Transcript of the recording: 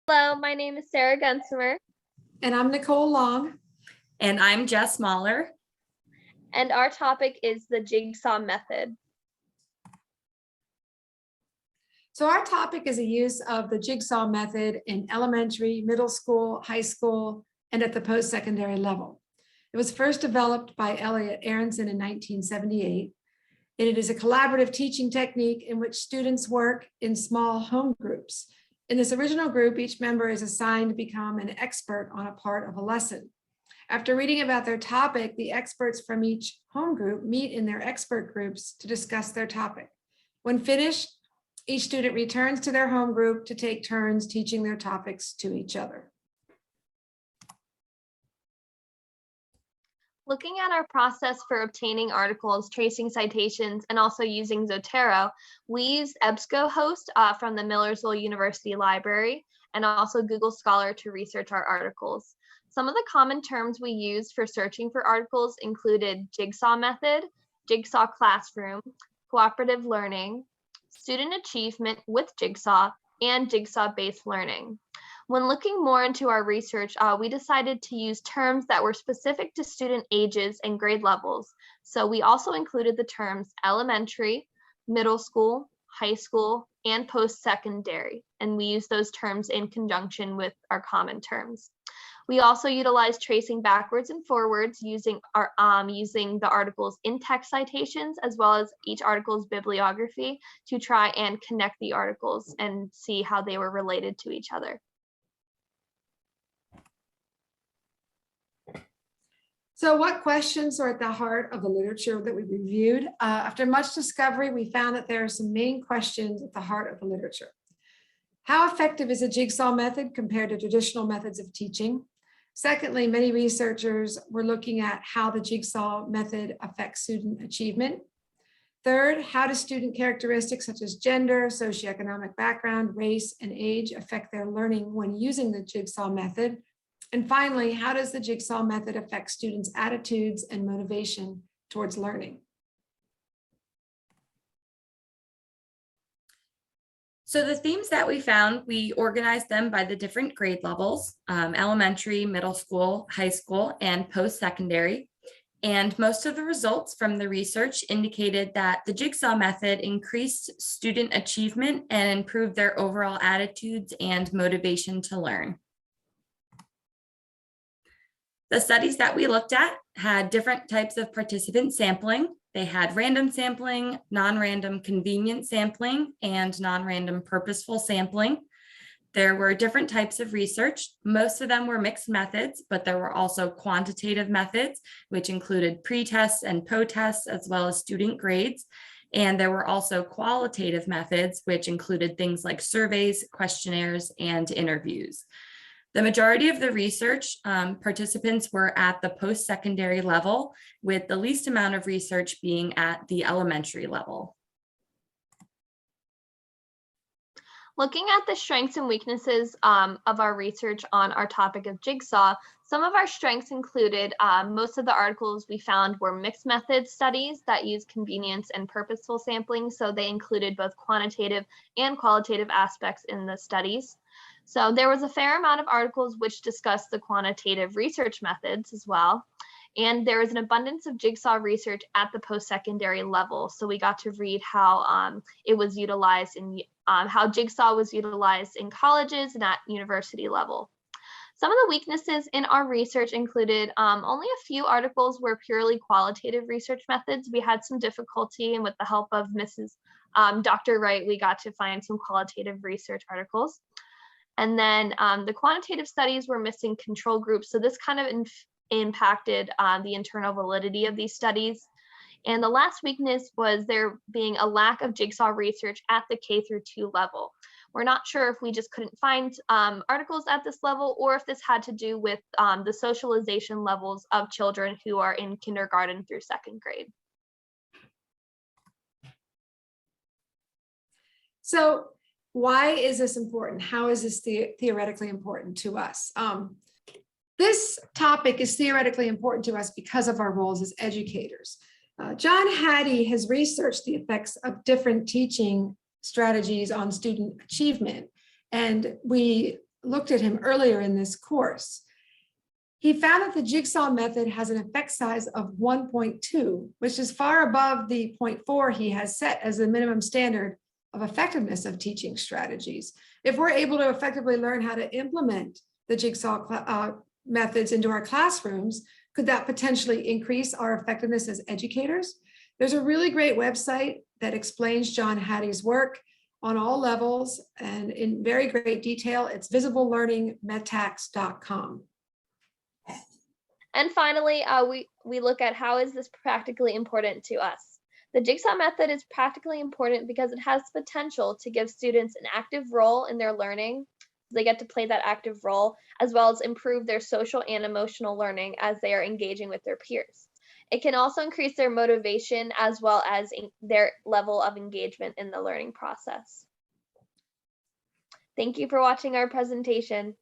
Hello, my name is Sara Gensemer. And I'm Nicole Long. And I'm Jess Mahler. And our topic is the Jigsaw method. So our topic is a use of the Jigsaw method in elementary, middle school, high school, and at the post-secondary level. It was first developed by Elliot Aronson in 1978. And it is a collaborative teaching technique in which students work in small home groups. In this original group, each member is assigned to become an expert on a part of a lesson. After reading about their topic, the experts from each home group meet in their expert groups to discuss their topic. When finished, each student returns to their home group to take turns teaching their topics to each other. Looking at our process for obtaining articles, tracing citations, and also using Zotero, we used EBSCOhost from the Millersville University Library and also Google Scholar to research our articles. Some of the common terms we used for searching for articles included Jigsaw method, Jigsaw classroom, cooperative learning, student achievement with Jigsaw, and Jigsaw-based learning. When looking more into our research, we decided to use terms that were specific to student ages and grade levels. So we also included the terms elementary, middle school, high school, and post-secondary. And we use those terms in conjunction with our common terms. We also utilized tracing backwards and forwards using the article's in-text citations as well as each article's bibliography to try and connect the articles and see how they were related to each other. So what questions are at the heart of the literature that we reviewed? After much discovery, we found that there are some main questions at the heart of the literature. How effective is a Jigsaw method compared to traditional methods of teaching? Secondly, many researchers were looking at how the Jigsaw method affects student achievement. Third, how do student characteristics such as gender, socioeconomic background, race, and age affect their learning when using the Jigsaw method? And finally, how does the Jigsaw method affect students' attitudes and motivation towards learning? So the themes that we found, we organized them by the different grade levels, elementary, middle school, high school, and post-secondary. And most of the results from the research indicated that the Jigsaw method increased student achievement and improved their overall attitudes and motivation to learn. The studies that we looked at had different types of participant sampling. They had random sampling, non-random convenient sampling, and non-random purposeful sampling. There were different types of research. Most of them were mixed methods, but there were also quantitative methods, which included pre-tests and po-tests, as well as student grades. And there were also qualitative methods, which included things like surveys, questionnaires, and interviews. The majority of the research participants were at the post-secondary level, with the least amount of research being at the elementary level. Looking at the strengths and weaknesses of our research on our topic of Jigsaw, some of our strengths included most of the articles we found were mixed method studies that use convenience and purposeful sampling. So they included both quantitative and qualitative aspects in the studies. So there was a fair amount of articles which discussed the quantitative research methods as well. And there was an abundance of Jigsaw research at the post-secondary level. So we got to read how it was utilized in how Jigsaw was utilized in colleges and at university level. Some of the weaknesses in our research included only a few articles were purely qualitative research methods. We had some difficulty, and with the help of Dr. Wright, we got to find some qualitative research articles. And then the quantitative studies were missing control groups. So this kind of impacted the internal validity of these studies. And the last weakness was there being a lack of Jigsaw research at the K-2 level. We're not sure if we just couldn't find articles at this level or if this had to do with the socialization levels of children who are in kindergarten through second grade. So why is this important? How is this theoretically important to us? This topic is theoretically important to us because of our roles as educators. John Hattie has researched the effects of different teaching strategies on student achievement. And we looked at him earlier in this course. He found that the Jigsaw method has an effect size of 1.2, which is far above the 0.4 he has set as the minimum standard of effectiveness of teaching strategies. If we're able to effectively learn how to implement the Jigsaw methods into our classrooms, could that potentially increase our effectiveness as educators? There's a really great website that explains John Hattie's work on all levels and in very great detail. It's visiblelearningmetax.com. And finally, we look at how is this practically important to us. The Jigsaw method is practically important because it has the potential to give students an active role in their learning. They get to play that active role, as well as improve their social and emotional learning as they are engaging with their peers. It can also increase their motivation as well as their level of engagement in the learning process. Thank you for watching our presentation.